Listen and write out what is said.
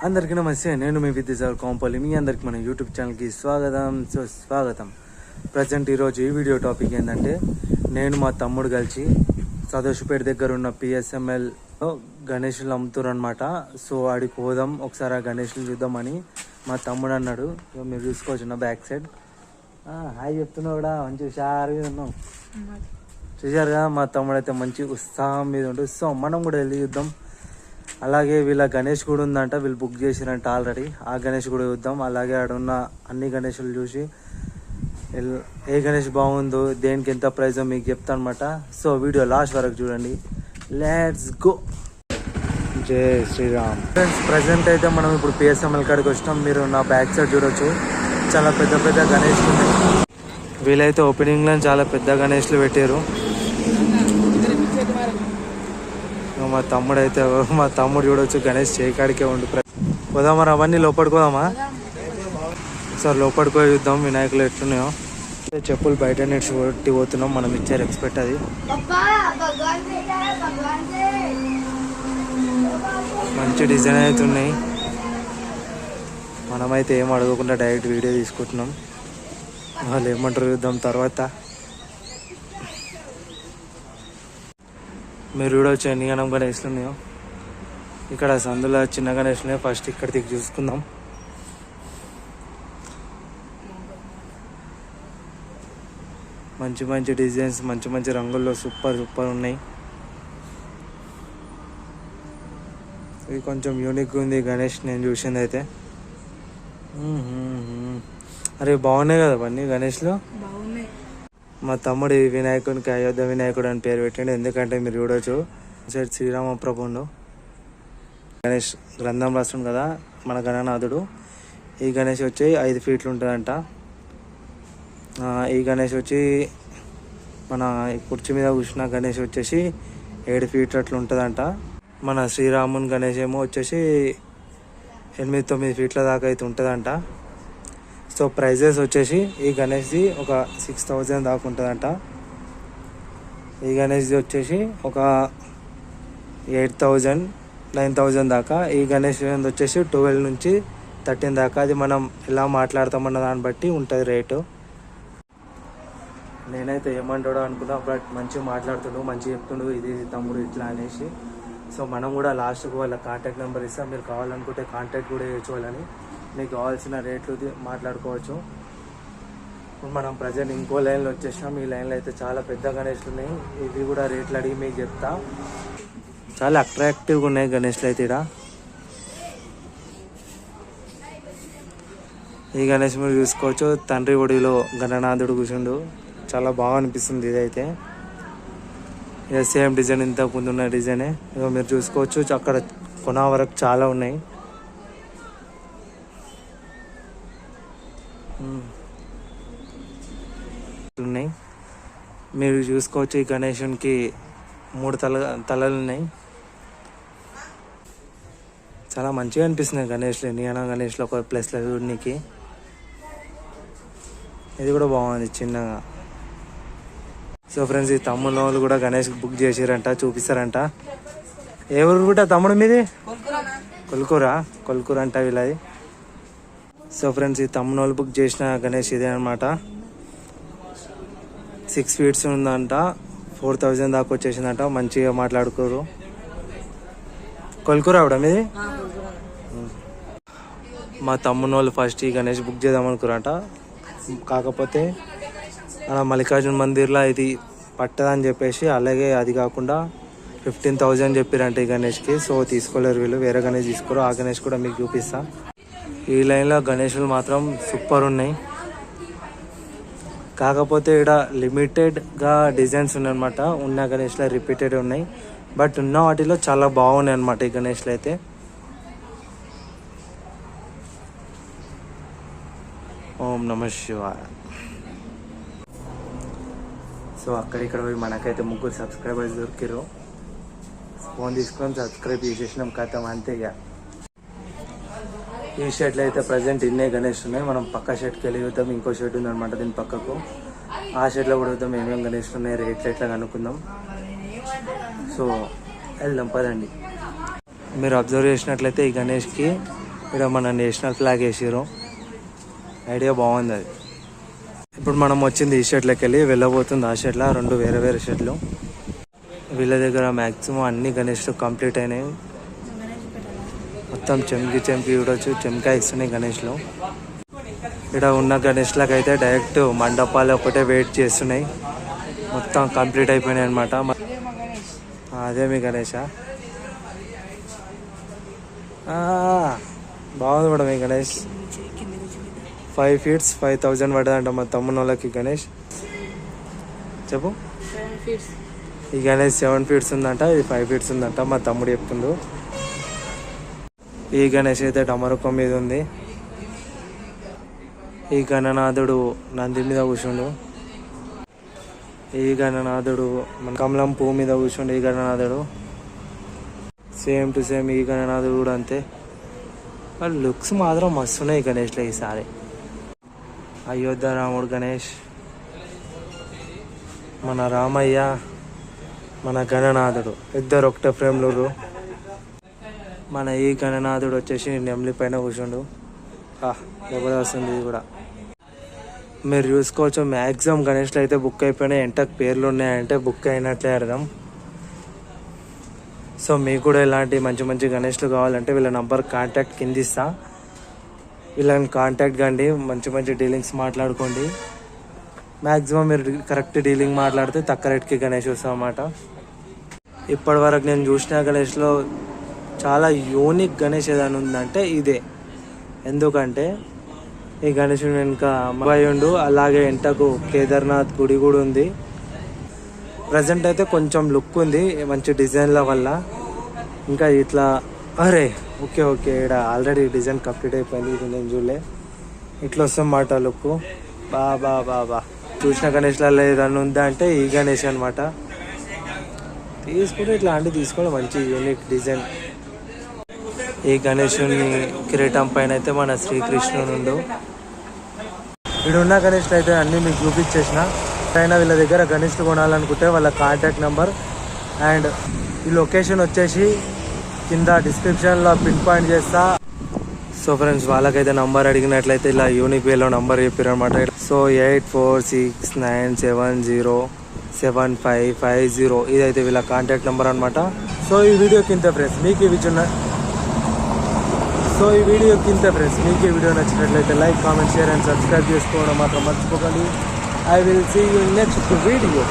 అందరికీ నమస్తే. నేను మీ విద్యాసాగర్ కోంపల్లి. మీ అందరికి మన యూట్యూబ్ ఛానల్కి స్వాగతం. ప్రజెంట్ ఈరోజు ఈ వీడియో టాపిక్ ఏంటంటే, నేను మా తమ్ముడు కలిసి సదోషుపేట దగ్గర ఉన్న పిఎస్ఎంఎల్లో గణేషులు అమ్ముతారు అనమాట. సో ఆడికి పోదాం, ఒకసారి ఆ గణేషులు చూద్దామని మా తమ్ముడు అన్నాడు. మీరు చూసుకోవచ్చు నా బ్యాక్ సైడ్. హాయ్ చెప్తున్నావు కూడా, మంచి హుషారుగా ఉన్నాం. చూసారుగా, మా తమ్ముడు అయితే మంచి ఉత్సాహం మీద ఉంటుంది. సో మనం కూడా వెళ్ళి చూద్దాం. అలాగే వీళ్ళ గణేష్ కూడా ఉందంట, వీళ్ళు బుక్ చేసిరంట ఆల్రెడీ. ఆ గణేష్ కూడా చూద్దాం. అలాగే ఆడున్న అన్ని గణేషులు చూసి ఏ గణేష్ బాగుందో, దేనికి ఎంత ప్రైజో మీకు చెప్తాను అనమాట. సో వీడియో లాస్ట్ వరకు చూడండి. Let's go. జై శ్రీరామ్. ఫ్రెండ్స్, ప్రజెంట్ అయితే మనం ఇప్పుడు పిఎస్ఎంఎల్ కాడికి వచ్చినాం. మీరు నా బ్యాక్ సైడ్ చూడొచ్చు, చాలా పెద్ద పెద్ద గణేష్లు ఉన్నాయి. వీళ్ళైతే ఓపెనింగ్లో చాలా పెద్ద గణేష్లు పెట్టారు. మా తమ్ముడు చూడవచ్చు, గణేష్ చేయకాడికే ఉండు. పోదామా, అవన్నీ లోపడుకోదామా? సార్ లోపడిపోయి చూద్దాం వినాయకులు ఎట్లున్నాయో. చెప్పులు బయట నెట్స్ కొట్టి పోతున్నాం, మనం ఇచ్చారు ఎక్స్పెక్ట్. అది మంచి డిజైన్ అయితే ఉన్నాయి. మనమైతే ఏం అడగకుండా డైరెక్ట్ వీడియో తీసుకుంటున్నాం. వాళ్ళు ఏమంటారు చూద్దాం తర్వాత. మీరు చూడవచ్చు ఎన్ని గణం గణేష్లు ఉన్నాయో. ఇక్కడ సందులో చిన్న గణేష్లు ఉన్నాయి. ఫస్ట్ ఇక్కడ దిగి చూసుకుందాం. మంచి మంచి డిజైన్స్, మంచి మంచి రంగుల్లో సూపర్ ఉన్నాయి. ఇది కొంచెం యూనిక్గా ఉంది గణేష్ నేను చూసింది అయితే. అరే బాగున్నాయి కదా అవన్నీ గణేష్లు. మా తమ్ముడు వినాయకునికి అయోధ్య వినాయకుడు అని పేరు పెట్టండి. ఎందుకంటే మీరు చూడవచ్చు సైడ్ శ్రీరామ ప్రభుండు గణేష్ గ్రంథం రాస్తుంది కదా మన గణనాథుడు. ఈ గణేష్ వచ్చి 5 ఫీట్లు ఉంటుందంట. ఈ గణేష్ వచ్చి మన కుర్చీ మీద కూర్చున్న గణేష్ వచ్చేసి 7 ఫీట్లు అట్లా ఉంటుందంట. మన శ్రీరాముని గణేష్ ఏమో వచ్చేసి 8-9 ఫీట్ల దాకా అయితే ఉంటుందంట. సో ప్రైజెస్ వచ్చేసి ఈ గణేష్ది ఒక 6,000 దాకా ఉంటుందంట. ఈ గణేష్ది వచ్చేసి ఒక 8,000, 9,000 దాకా. ఈ గణేష్ వచ్చేసి 12 నుంచి 13 దాకా. అది మనం ఎలా మాట్లాడతామన్న దాన్ని బట్టి ఉంటుంది రేటు. నేనైతే ఏమంటాడో అనుకున్నా, బట్ మంచిగా మాట్లాడుతుండు, మంచిగా చెప్తుండు ఇది తమ్ముడు ఇట్లా అనేసి. సో మనం కూడా లాస్ట్కి వాళ్ళ కాంటాక్ట్ నెంబర్ ఇస్తాం, మీరు కావాలనుకుంటే కాంటాక్ట్ కూడా చేసుకోవాలని. మీకు కావాల్సిన రేట్లు మాట్లాడుకోవచ్చు. ఇప్పుడు మనం ప్రజెంట్ ఇంకో లైన్లో వచ్చేసాం. ఈ లైన్లో అయితే చాలా పెద్ద గణేష్లు ఉన్నాయి. ఇవి కూడా రేట్లు అడిగి మీకు చెప్తా. చాలా అట్రాక్టివ్గా ఉన్నాయి గణేష్లు అయితే. ఇక్కడ ఈ గణేష్ మీరు చూసుకోవచ్చు, తండ్రి ఒడిలో గణనాథుడు కూర్చుండు. చాలా బాగా అనిపిస్తుంది ఇదైతే. ఇక సేమ్ డిజైన్ ఇంతకు ముందు ఉన్న డిజైనే. ఇక మీరు చూసుకోవచ్చు, అక్కడ కొన వరకు చాలా ఉన్నాయి. మీరు చూసుకోవచ్చు, ఈ గణేశునికి 3 తలలు ఉన్నాయి. చాలా మంచిగా అనిపిస్తున్నాయి గణేష్లు. నియన గణేష్లు ఒక ప్లస్లో చూడడానికి. ఇది కూడా బాగుంది చిన్నగా. సో ఫ్రెండ్స్, ఈ తమ్ముడు వాళ్ళు కూడా గణేష్ బుక్ చేసారంట, చూపిస్తారంట. ఏ ఊరు కూడా తమ్ముడు మీది? కొల్కూర అంట వీళ్ళది. సో ఫ్రెండ్స్, ఈ తమ్ముడు వాళ్ళు బుక్ చేసిన గణేష్ ఇదే అనమాట. 6 ఫీట్స్ ఉందంట, 4,000 దాకా వచ్చేసిందంట. మంచిగా మాట్లాడుకోరు. కొల్కూర కూడా మీది? మా తమ్ముడు వాళ్ళు ఫస్ట్ ఈ గణేష్ బుక్ చేద్దాం అనుకున్నారంట. కాకపోతే అలా మల్లికార్జున మందిర్లో ఇది పట్టదని చెప్పేసి, అలాగే అది కాకుండా 15,000 చెప్పారంట ఈ గణేష్కి. సో తీసుకోలేరు వీళ్ళు, వేరే గణేష్ తీసుకోరు. ఆ గణేష్ కూడా మీకు చూపిస్తా. ఈ లైన్లో గణేషులు మాత్రం సూపర్ ఉన్నాయి. కాకపోతే ఇక్కడ లిమిటెడ్గా డిజైన్స్ ఉన్నాయన్నమాట. ఉన్న గణేష్లో రిపీటెడ్ ఉన్నాయి, బట్ ఉన్న వాటిలో చాలా బాగున్నాయి అన్నమాట ఈ గణేష్లు అయితే. ఓం నమః శివాయ. సో అక్కడిక్కడ పోయి మనకైతే 3 సబ్స్క్రైబర్స్ దొరికారు. ఫోన్ తీసుకొని సబ్స్క్రైబ్ చేసేసినాం, కథం అంతే. ఇక ఈ షర్ట్లు అయితే ప్రజెంట్ ఇన్నే గణేష్ ఉన్నాయి. మనం పక్క షర్ట్కి వెళ్ళి చూద్దాం. ఇంకో షర్ట్ ఉందన్నమాట దీని పక్కకు. ఆ షర్ట్లో కూడా చూద్దాం ఏమేమి గణేష్లు ఉన్నాయి, రేట్లు ఎట్లా కనుక్కుందాం. సో వెళ్దాం పదండి. మీరు అబ్జర్వ్ చేసినట్లయితే ఈ గణేష్కి ఇక్కడ మన నేషనల్ ఫ్లాగ్ వేసారు. ఐడియా బాగుంది అది. ఇప్పుడు మనం వచ్చింది ఈ షర్ట్లోకి వెళ్ళి వెళ్ళబోతుంది ఆ షర్ట్లో. 2 వేరే వేరే షర్ట్లు. వీళ్ళ దగ్గర మ్యాక్సిమం అన్ని గణేష్లు కంప్లీట్ అయినాయి. మొత్తం చెంకి చూడొచ్చు, చెంకా ఇస్తున్నాయి గణేష్లు. ఇక్కడ ఉన్న గణేష్లకు అయితే డైరెక్ట్ మండపాలు ఒకటే వెయిట్ చేస్తున్నాయి. మొత్తం కంప్లీట్ అయిపోయినాయి అనమాట. అదే మీ గణేష బాగుంది మేడం. ఈ గణేష్ 5 feet 5,000 పడ్డదంట మా తమ్ముని వాళ్ళకి. గణేష్ చెప్పు. ఈ గణేష్ 7 feet ఉందంట, ఇది 5 feet ఉందంట మా తమ్ముడు చెప్తుండు. ఈ గణేష్ అయితే డమరుకం మీద ఉంది. ఈ గణనాథుడు నంది మీద కూర్చుండు. ఈ గణనాథుడు మన కమలం పువ్వు మీద కూర్చుండు. ఈ గణనాథుడు సేమ్ టు సేమ్. ఈ గణనాథుడు కూడా అంతే. వాళ్ళ లుక్స్ మాత్రం మస్తున్నాయి గణేష్లో ఈసారి. అయోధ్య రాముడు గణేష్, మన రామయ్య, మన గణనాథుడు ఇద్దరు ఒకటే ఫ్రేమ్లు. మన ఈ గణనాథుడు వచ్చేసి నెమ్లి పైన కూర్చుండు. జబర్దస్తుంది ఇది కూడా. మీరు చూసుకోవచ్చు మ్యాక్సిమం గణేష్లు అయితే బుక్ అయిపోయినాయి. ఎంటకు పేర్లు ఉన్నాయంటే బుక్ అయినట్లే అర్థం. సో మీకు కూడా ఇలాంటి మంచి మంచి గణేష్లు కావాలంటే వీళ్ళ నంబర్ కాంటాక్ట్ కింద ఇస్తా. వీళ్ళని కాంటాక్ట్ కండి, మంచి మంచి డీలింగ్స్ మాట్లాడుకోండి. మ్యాక్సిమం మీరు కరెక్ట్ డీలింగ్ మాట్లాడితే తక్కువ రేట్కి గణేష్ వస్తాం అన్నమాట. ఇప్పటి వరకు నేను చూసిన గణేష్లో చాలా యూనిక్ గణేష్ ఏదైనా ఉందంటే ఇదే. ఎందుకంటే ఈ గణేశుని వెనుక అబ్బాయి ఉండు, అలాగే ఎంటకు కేదార్నాథ్ గుడి కూడా ఉంది. ప్రజెంట్ అయితే కొంచెం లుక్ ఉంది మంచి డిజైన్ల వల్ల. ఇంకా ఇట్లా ఓకే ఇక్కడ ఆల్రెడీ డిజైన్ కంప్లీట్ అయిపోయింది. ఇది నేను చూడలే. ఇట్లా వస్తామాట లుక్. బా చూసిన గణేష్లలో ఏదన్నా ఉందా అంటే ఈ గణేష్ అనమాట. తీసుకుంటే ఇట్లాంటివి తీసుకోవడం మంచి యూనిక్ డిజైన్. ఈ గణేశుని కిరీటం పైన అయితే మన శ్రీకృష్ణుడు. ఇడున్న గణేష్లు అయితే అన్నీ మీకు చూపించేసిన. అయినా వీళ్ళ దగ్గర గణేష్లు కొనాలనుకుంటే వాళ్ళ కాంటాక్ట్ నెంబర్ అండ్ ఈ లొకేషన్ వచ్చేసి కింద డిస్క్రిప్షన్లో పిన్ పాయింట్ చేస్తా. సో ఫ్రెండ్స్, వాళ్ళకైతే నంబర్ అడిగినట్లయితే ఇలా యూనిక్ వేలో నంబర్ చెప్పారు అనమాట. సో 8469707550 ఇదైతే వీళ్ళ కాంటాక్ట్ నెంబర్ అనమాట. సో ఈ వీడియో కింద ఫ్రెండ్స్ మీకు ఈ వీడియో నచ్చినట్లయితే like, comment, share and subscribe చేసుకోవడం మాత్రం మర్చిపోకండి. I will see you in next video.